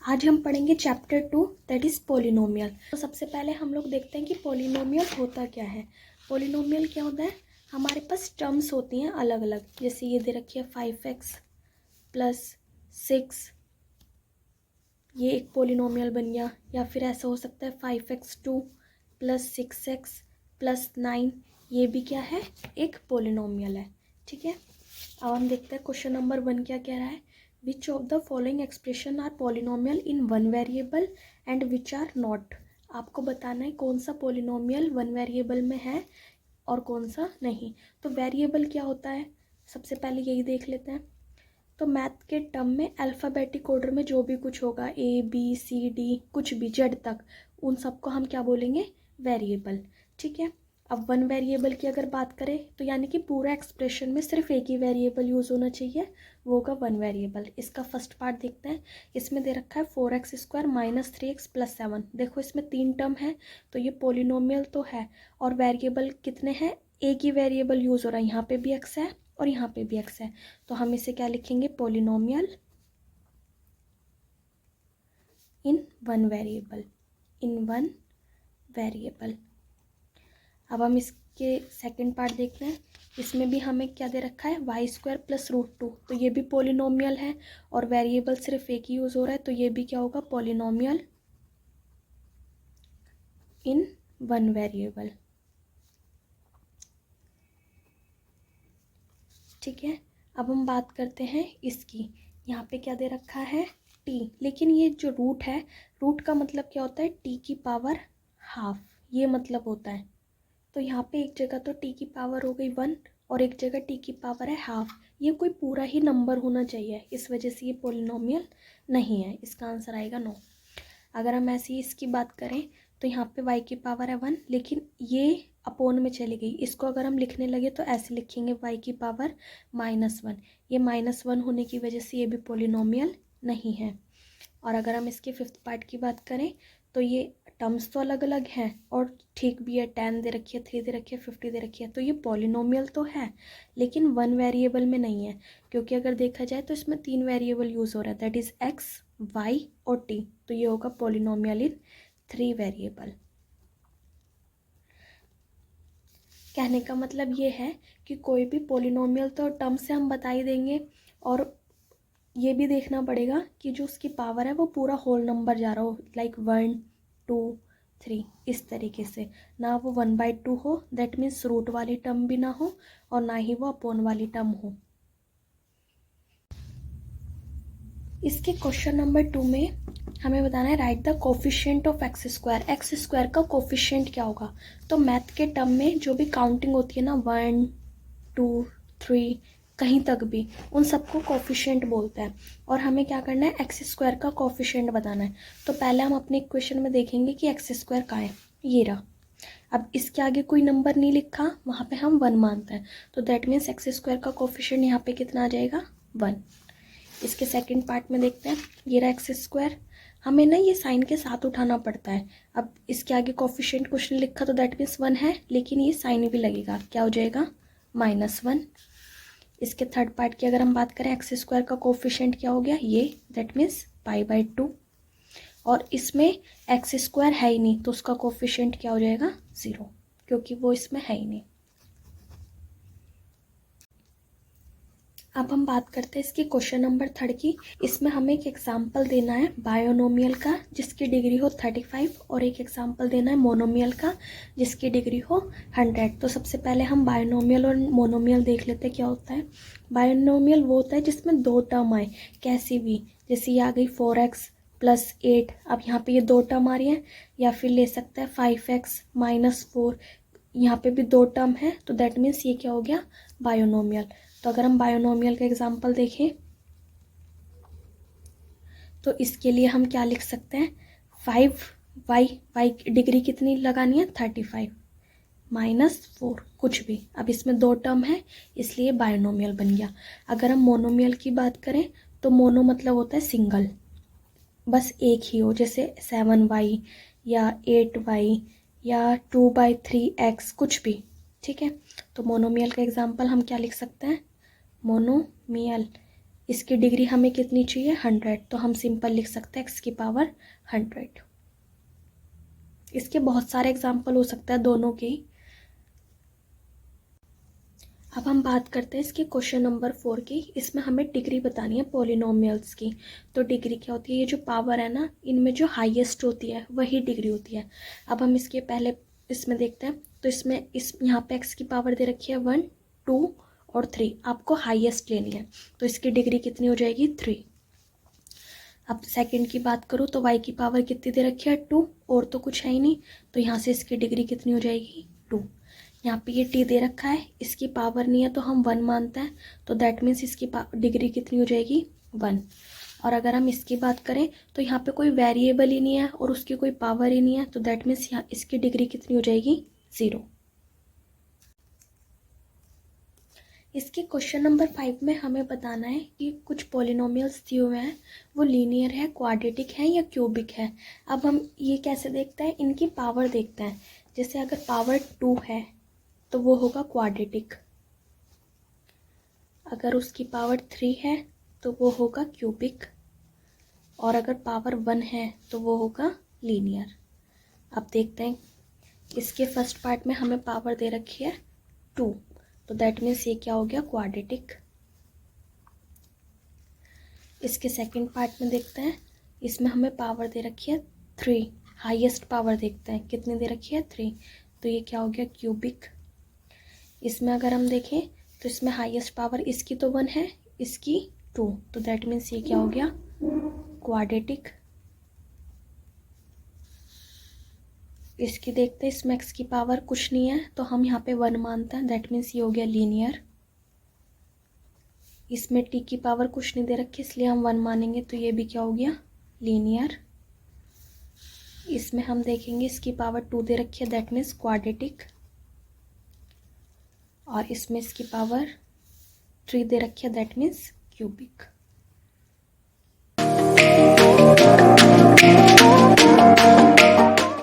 आज हम पढ़ेंगे चैप्टर 2 दैट इज़ पोलिनोमियल। तो सबसे पहले हम लोग देखते हैं कि पोलिनोमियल होता क्या है। पोलिनोमियल क्या होता है, हमारे पास टर्म्स होती हैं अलग अलग, जैसे ये दे रखी है 5x प्लस 6, ये एक पोलिनोमियल बन गया। या फिर ऐसा हो सकता है 5x2 प्लस 6x प्लस 9, ये भी क्या है, एक पोलिनोमियल है। ठीक है, अब हम देखते हैं क्वेश्चन नंबर 1 क्या कह रहा है। Which of the following expression are polynomial in one variable and which are not. आपको बताना है कौन सा पोलिनोमियल वन वेरिएबल में है और कौन सा नहीं। तो वेरिएबल क्या होता है, सबसे पहले यही देख लेते हैं। तो मैथ के टर्म में अल्फ़ाबेटिक ऑर्डर में जो भी कुछ होगा, ABCD कुछ भी जेड तक, उन सबको हम क्या बोलेंगे, वेरिएबल। ठीक है, अब वन वेरिएबल की अगर बात करें तो यानी कि पूरा एक्सप्रेशन में सिर्फ एक ही वेरिएबल यूज़ होना चाहिए, वो होगा वन वेरिएबल। इसका फर्स्ट पार्ट देखते हैं। इसमें दे रखा है 4x² माइनस 3x प्लस 7। देखो इसमें 3 टर्म है, तो ये पोलिनोमियल तो है। और वेरिएबल कितने हैं, एक ही वेरिएबल यूज़ हो रहा है, यहाँ पे भी x है और यहाँ पे भी x है। तो हम इसे क्या लिखेंगे, polynomial in one variable, in one variable. अब हम इसके सेकंड पार्ट देखते हैं। इसमें भी हमें क्या दे रखा है, y² प्लस √2, तो ये भी पोलिनोमियल है और वेरिएबल सिर्फ एक ही यूज़ हो रहा है, तो ये भी क्या होगा, पोलिनोमियल इन वन वेरिएबल। ठीक है, अब हम बात करते हैं इसकी। यहाँ पे क्या दे रखा है, t, लेकिन ये जो रूट है, रूट का मतलब क्या होता है, t की पावर हाफ, ये मतलब होता है। तो यहाँ पे एक जगह तो t की पावर हो गई 1 और एक जगह t की पावर है हाफ। ये कोई पूरा ही नंबर होना चाहिए, इस वजह से ये पोलिनोमियल नहीं है। इसका आंसर आएगा नो। अगर हम ऐसे ही इसकी बात करें तो यहाँ पे y की पावर है 1, लेकिन ये अपोन में चली गई। इसको अगर हम लिखने लगे तो ऐसे लिखेंगे y की पावर -1। ये -1 होने की वजह से ये भी पोलिनोमियल नहीं है। और अगर हम इसके फिफ्थ पार्ट की बात करें तो ये टर्म्स तो अलग अलग हैं और ठीक भी है, 10 दे रखी है, 3 दे रखी है, 50 दे रखी है, तो ये पॉलिनोमियल तो है लेकिन वन वेरिएबल में नहीं है। क्योंकि अगर देखा जाए तो इसमें 3 वेरिएबल यूज़ हो रहा है, दैट इज़ x, y और t। तो ये होगा पॉलिनोमियल इन 3 वेरिएबल। कहने का मतलब ये है कि कोई भी पॉलिनोमियल तो टर्म से हम बता ही देंगे, और ये भी देखना पड़ेगा कि जो उसकी पावर है वो पूरा होल नंबर जा रहा हो, लाइक 1 2 3, इस तरीके से, ना वो 1/2 हो, दैट मीन्स रूट वाली टर्म भी ना हो और ना ही वो अपोन वाली टर्म हो। इसके क्वेश्चन नंबर 2 में हमें बताना है, right the coefficient of x²। x² का कोफिशिएंट क्या होगा। तो मैथ के टर्म में जो भी काउंटिंग होती है ना, 1 2 3 कहीं तक भी, उन सबको कोफिशिएंट बोलते हैं। और हमें क्या करना है, x² का कोफिशिएंट बताना है। तो पहले हम अपने इक्वेशन में देखेंगे कि x² कहाँ है, ये रहा। अब इसके आगे कोई नंबर नहीं लिखा, वहाँ पे हम 1 मानते हैं, तो दैट मीन्स x² का कोफिशिएंट यहाँ पे कितना आ जाएगा, 1। इसके सेकंड पार्ट में देखते हैं, ये रहा x²। हमें ना ये साइन के साथ उठाना पड़ता है। अब इसके आगे कोफिशिएंट कुछ नहीं लिखा तो दैट मीन्स 1 है, लेकिन ये साइन भी लगेगा, क्या हो जाएगा, -1। इसके थर्ड पार्ट की अगर हम बात करें, x² का कोफिशिएंट क्या हो गया, ये, दैट मीन्स π/2। और इसमें x² है ही नहीं, तो उसका कोफिशिएंट क्या हो जाएगा, 0, क्योंकि वो इसमें है ही नहीं। अब हम बात करते हैं इसकी क्वेश्चन नंबर 3 की। इसमें हमें एक एग्जाम्पल देना है बायोनोमियल का जिसकी डिग्री हो 35, और एक एग्जाम्पल देना है मोनोमियल का जिसकी डिग्री हो 100। तो सबसे पहले हम बायोनोमियल और मोनोमियल देख लेते हैं क्या होता है। बायोनोमियल वो होता है जिसमें 2 टर्म आए, कैसी भी, जैसे ये आ गई 4x प्लस 8, अब यहाँ पे ये 2 टर्म आ रही हैं। या फिर ले सकता है 5x माइनस 4, यहाँ पे भी 2 टर्म है, तो दैट मीन्स ये क्या हो गया, बायोनोमियल। तो अगर हम बायोनोमियल का एग्जांपल देखें तो इसके लिए हम क्या लिख सकते हैं, 5y डिग्री कितनी लगानी है, 35 -4 कुछ भी। अब इसमें 2 टर्म है इसलिए बायोनोमियल बन गया। अगर हम मोनोमियल की बात करें तो मोनो मतलब होता है सिंगल, बस एक ही हो, जैसे 7y या 8y या 2/3x कुछ भी। ठीक है, तो मोनोमियल का एग्जांपल हम क्या लिख सकते हैं, मोनोमियल इसकी डिग्री हमें कितनी चाहिए 100, तो हम सिंपल लिख सकते हैं x की पावर 100। इसके बहुत सारे एग्जाम्पल हो सकते हैं दोनों के। अब हम बात करते हैं इसके क्वेश्चन नंबर 4 की। इसमें हमें डिग्री बतानी है पॉलिनोमियल्स की। तो डिग्री क्या होती है, ये जो पावर है ना, इनमें जो हाईएस्ट होती है वही डिग्री होती है। अब हम इसके पहले इसमें देखते हैं। तो इसमें यहाँ पे x की पावर दे रखी है 1, 2 और 3। आपको हाईएस्ट लेनी है, तो इसकी डिग्री कितनी हो जाएगी 3। अब सेकंड की बात करूँ तो y की पावर कितनी दे रखी है 2, और तो कुछ है ही नहीं, तो यहाँ से इसकी डिग्री कितनी हो जाएगी 2। यहाँ पे ये t दे रखा है, इसकी पावर नहीं है तो हम 1 मानते हैं, तो दैट मीन्स इसकी डिग्री कितनी हो जाएगी 1। और अगर हम इसकी बात करें तो यहाँ पे कोई वेरिएबल ही नहीं है और उसकी कोई पावर ही नहीं है, तो दैट मीन्स यहाँ इसकी डिग्री कितनी हो जाएगी 0। इसके क्वेश्चन नंबर 5 में हमें बताना है कि कुछ पॉलिनोमियल्स दिए हुए हैं, वो लीनियर है, क्वाड्रेटिक है या क्यूबिक है। अब हम ये कैसे देखते हैं, इनकी पावर देखते हैं। जैसे अगर पावर 2 है तो वो होगा क्वाड्रेटिक, अगर उसकी पावर 3 है तो वो होगा क्यूबिक, और अगर पावर 1 है तो वो होगा लीनियर। अब देखते हैं, इसके फर्स्ट पार्ट में हमें पावर दे रखी है 2, तो दैट मीन्स ये क्या हो गया क्वाड्रेटिक। इसके सेकंड पार्ट में देखते हैं, इसमें हमें पावर दे रखी है 3, हाईएस्ट पावर देखते हैं कितनी दे रखी है 3, तो ये क्या हो गया क्यूबिक। इसमें अगर हम देखें तो इसमें हाईएस्ट पावर इसकी तो 1 है, इसकी 2, तो दैट मीन्स ये क्या हो गया क्वाड्रेटिक। इसकी देखते हैं, इसमें x की पावर कुछ नहीं है तो हम यहाँ पे 1 मानते हैं, दैट मीन्स ये हो गया लीनियर। इसमें t की पावर कुछ नहीं दे रखी इसलिए हम 1 मानेंगे, तो ये भी क्या हो गया लीनियर। इसमें हम देखेंगे इसकी पावर 2 दे रखी है, दैट मीन्स क्वाड्रेटिक, और इसमें इसकी पावर 3 दे रखी है, दैट मीन्स क्यूबिक।